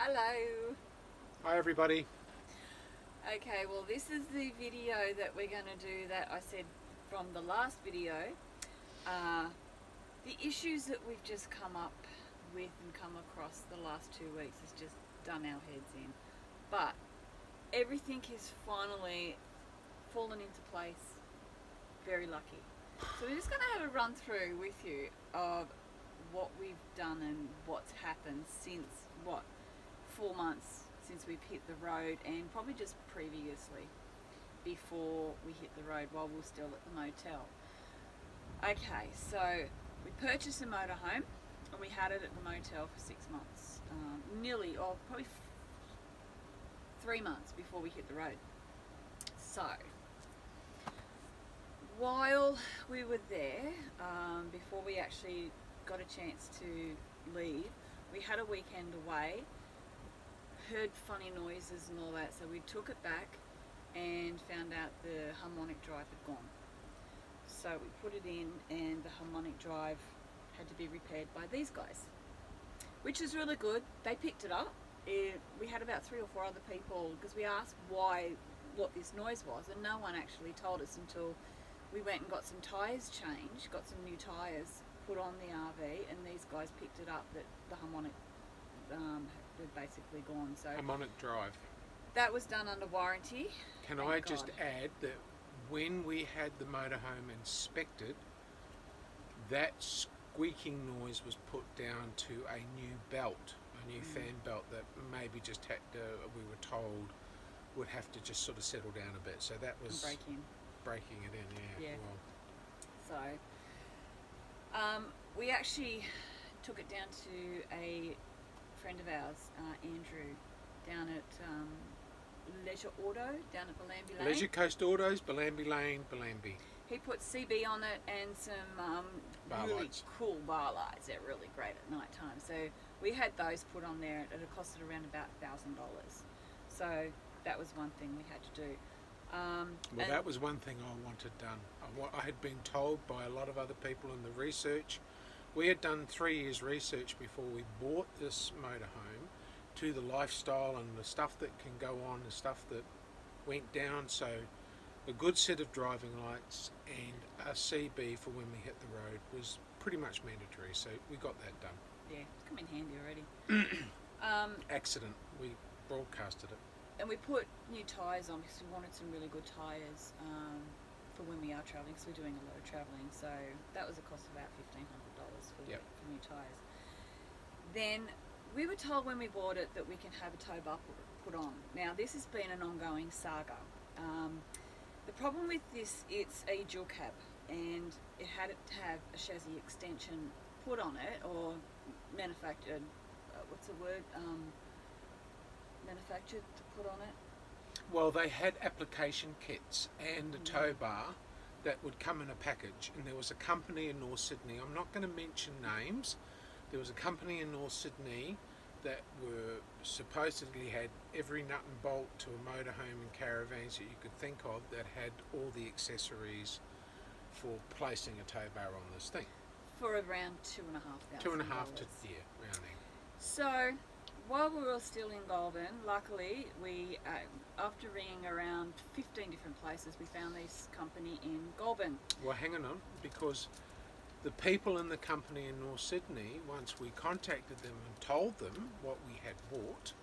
Hello. Hi everybody. Okay, well this is the video that we're going to do that I said from the last video. The issues that we've just come up with and come across the last 2 weeks has just done our heads in. But everything is finally fallen into place. Very lucky. So we're just going to have a run through with you of what we've done and what's happened since, 4 months since we've hit the road, and probably just previously before we hit the road while we were still at the motel. Okay, so we purchased a motorhome and we had it at the motel for 6 months, probably 3 months before we hit the road. So while we were there, before we actually got a chance to leave, we had a weekend away, heard funny noises and all that, so we took it back and found out the harmonic drive had gone. So we put it in and the harmonic drive had to be repaired by these guys, which is really good. They picked it up. We had about 3 or 4 other people, because we asked what this noise was, and no one actually told us until we went and got some tyres changed, got some new tyres put on the RV, and these guys picked it up that the harmonic had basically gone. So Harmonic drive. that was done under warranty. Can Thank I God. just add that when we had the motorhome inspected, that squeaking noise was put down to a new belt, a new fan belt that maybe just had to, we were told, would have to just sort of settle down a bit. So that was breaking it in, Yeah. Well, So we actually took it down to a friend of ours, Andrew, down at Leisure Auto down at Bellambi Lane. Leisure Coast Autos, Bellambi Lane, Bellambi. He put CB on it and some Bar really lights. cool bar lights. They're really great at night time. So we had those put on there. It costed around about $1,000. So that was one thing we had to do. Well, that was one thing I wanted done. I had been told by a lot of other people in the research. We had done 3 years research before we bought this motorhome to the lifestyle and the stuff that can go on, the stuff that went down. So a good set of driving lights and a CB for when we hit the road was pretty much mandatory. So we got that done. Yeah, it's come in handy already. Accident. We broadcasted it. And we put new tyres on because we wanted some really good tyres for when we are travelling, because we're doing a lot of travelling. So that was a cost of about $1,500 for new tyres. Then we were told when we bought it that we can have a tow bar put on. Now this has been an ongoing saga. The problem with this, it's a dual cab, and it had to have a chassis extension put on it, or manufactured, what's the word? Manufactured to put on it. Well, they had application kits and a tow bar that would come in a package, and there was a company in North Sydney, I'm not going to mention names, there was a company in North Sydney that were supposedly had every nut and bolt to a motorhome and caravans that you could think of, that had all the accessories for placing a tow bar on this thing. For around $2,500. $2,500 to, rounding. So while we were still in Goulburn, luckily we, after ringing around 15 different places, we found this company in Goulburn. Well, hang on, because the people in the company in North Sydney, once we contacted them and told them what we had bought,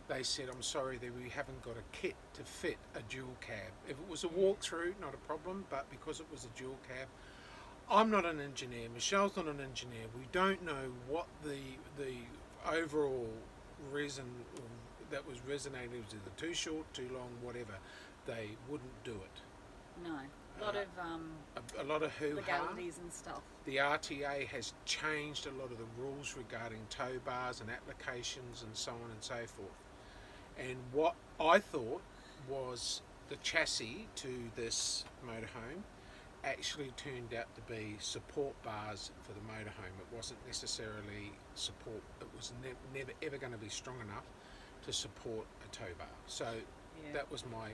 they said, I'm sorry that we haven't got a kit to fit a dual cab. If it was a walkthrough, not a problem, but because it was a dual cab, I'm not an engineer, Michelle's not an engineer, we don't know what the overall reason that was resonating, was either too short, too long, whatever. They wouldn't do it. No, A lot of hoo-ha. legalities and stuff. The RTA has changed a lot of the rules regarding tow bars and applications and so on and so forth. And what I thought was the chassis to this motorhome actually turned out to be support bars for the motorhome. It wasn't necessarily support, it was never ever going to be strong enough to support a tow bar. So that was my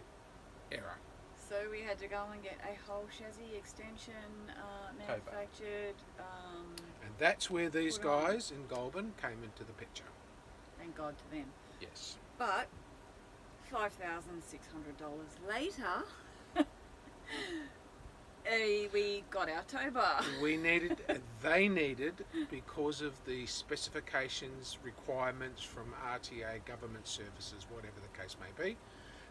error. So we had to go and get a whole chassis extension manufactured. And that's where these Put on. guys in Goulburn came into the picture. Thank God to them. Yes. But $5,600 later, we got our tow bar. They needed, because of the specifications, requirements from RTA, government services, whatever the case may be,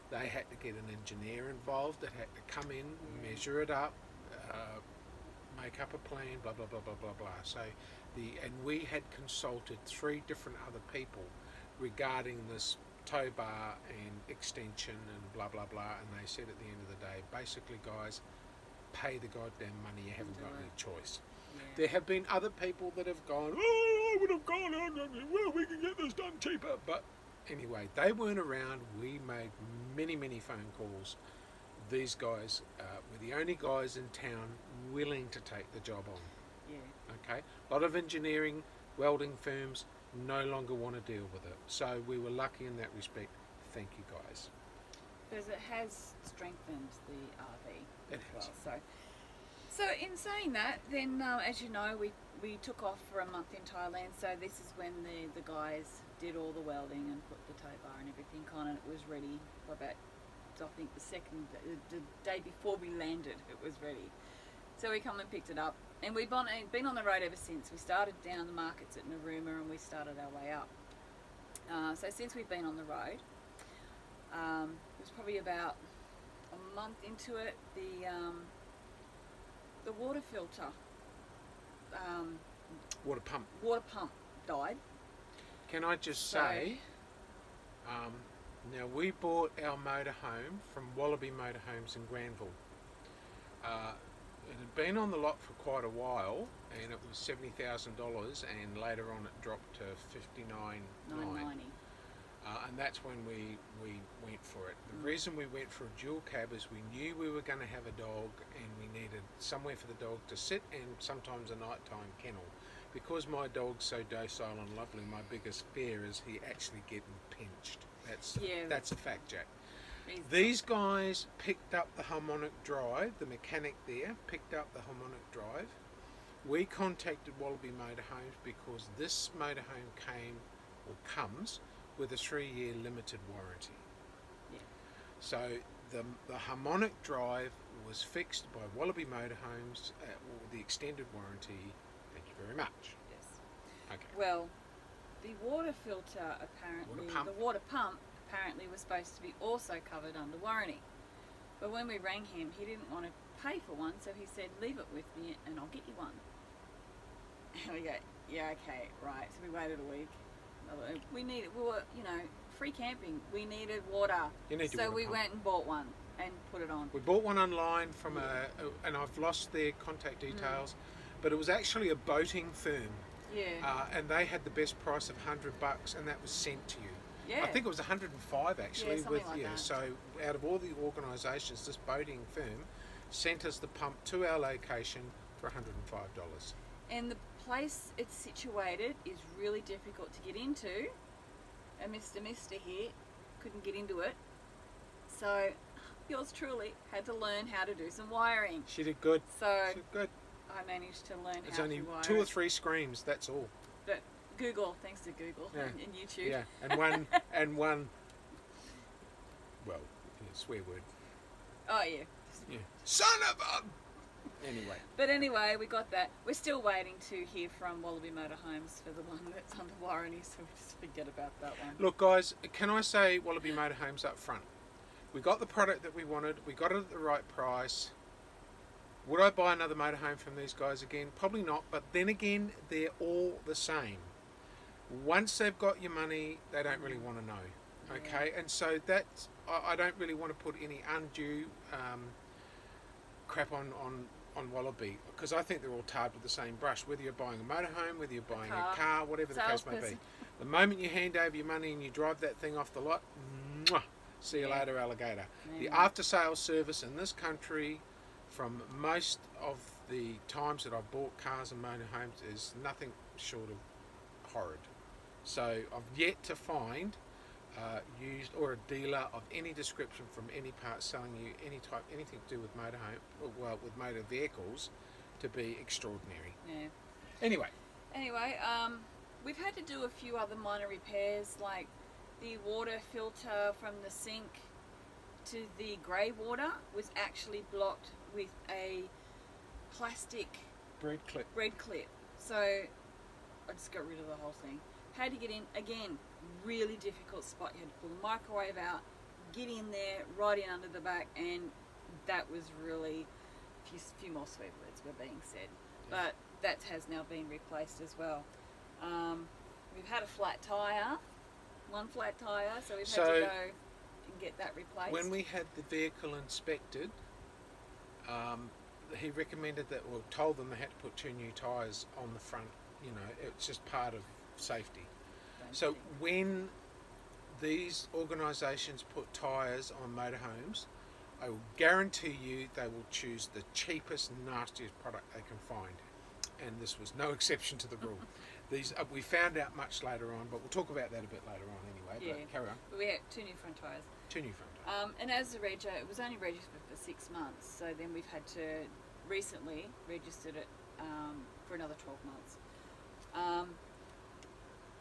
they had to get an engineer involved that had to come in, measure it up, make up a plan, blah, blah, blah, blah, blah, blah. So, and we had consulted 3 different other people regarding this tow bar and extension and blah, blah, blah. And they said at the end of the day, basically, guys, pay the goddamn money, you haven't got any choice. Yeah. There have been other people that have gone, oh, I would have gone on, well, we can get this done cheaper. But anyway, they weren't around. We made many, many phone calls. These guys were the only guys in town willing to take the job on. Yeah. Okay, a lot of engineering, welding firms no longer want to deal with it. So we were lucky in that respect. Thank you, guys. Because it has strengthened the RV It as has. well. So in saying that, then as you know, we took off for a month in Thailand. So this is when the guys did all the welding and put the tow bar and everything on, and it was ready for about, I think, the day before we landed, it was ready. So we come and picked it up, and we've been on the road ever since. We started down the markets at Narooma and we started our way up. So since we've been on the road, it was probably about a month into it, the water filter, Water pump. water pump died. Can I just So- say, now we bought our motorhome from Wallaby Motorhomes in Granville. It had been on the lot for quite a while, and it was $70,000, and later on it dropped to $59,900. $990. And that's when we went for it. The reason we went for a dual cab is we knew we were going to have a dog, and we needed somewhere for the dog to sit, and sometimes a nighttime kennel. Because my dog's so docile and lovely, my biggest fear is he actually getting pinched. That's a fact, Jack. He's- These guys picked up the harmonic drive, the mechanic there picked up the harmonic drive. We contacted Wallaby Motorhomes because this motorhome comes with a 3-year limited warranty. Yeah. So the harmonic drive was fixed by Wallaby Motorhomes with the extended warranty. Thank you very much. Yes. Okay. Well, the water filter apparently, Water pump. the water pump apparently was supposed to be also covered under warranty. But when we rang him, he didn't want to pay for one, so he said, leave it with me and I'll get you one. And we go, yeah, okay, right. So we waited a week. We were, free camping. We needed water. You need your so water we pump. went and bought one and put it on. We bought one online from and I've lost their contact details, but it was actually a boating firm, Yeah. and they had the best price of $100, and that was sent to you. Yeah. I think it was 105 actually. Yeah, something like that. So out of all the organisations, this boating firm sent us the pump to our location for $105. And the place it's situated is really difficult to get into. And Mr. here couldn't get into it. So yours truly had to learn how to do some wiring. She did good. So She did good. I managed to learn It's how only to wire 2 or it. 3 screens. That's all. But Google, thanks to Google Yeah. and YouTube. Yeah, and one. Well, swear word. Oh yeah. Yeah. Son of a. Anyway. But anyway, we got that. We're still waiting to hear from Wallaby Motorhomes for the one that's under warranty, so we just forget about that one. Look, guys, can I say Wallaby Motorhomes up front? We got the product that we wanted. We got it at the right price. Would I buy another motorhome from these guys again? Probably not. But then again, they're all the same. Once they've got your money, they don't really want to know. Okay, and so that's I don't really want to put any undue crap on Wallaby, because I think they're all tarred with the same brush. Whether you're buying a motorhome, whether you're buying a car, whatever the case may be. Salesperson. The moment you hand over your money and you drive that thing off the lot, mwah, see you Yeah. later, alligator. The Yeah. after-sales service in this country, from most of the times that I've bought cars and motorhomes, is nothing short of horrid. So I've yet to find used or a dealer of any description from any part selling you anything to do with with motor vehicles to be extraordinary. Yeah. Anyway, Anyway, we've had to do a few other minor repairs, like the water filter from the sink to the grey water was actually blocked with a plastic Bread clip. So I just got rid of the whole thing. Had to get in, again, really difficult spot. You had to pull the microwave out, get in there, right in under the back, and that was really a few more swear words were being said. Yeah. But that has now been replaced as well. We've had a flat tyre, one flat tyre, so we've had to go and get that replaced. When we had the vehicle inspected, he recommended that, or told them they had to put 2 new tyres on the front. You know, it's just part of safety. So when these organisations put tyres on motorhomes, I will guarantee you they will choose the cheapest, nastiest product they can find. And this was no exception to the rule. These we found out much later on, but we'll talk about that a bit later on anyway. Yeah. But carry on. But we had 2 new front tyres. 2 new front tyres. And as a rego, it was only registered for 6 months, so then we've had to recently registered it for another 12 months.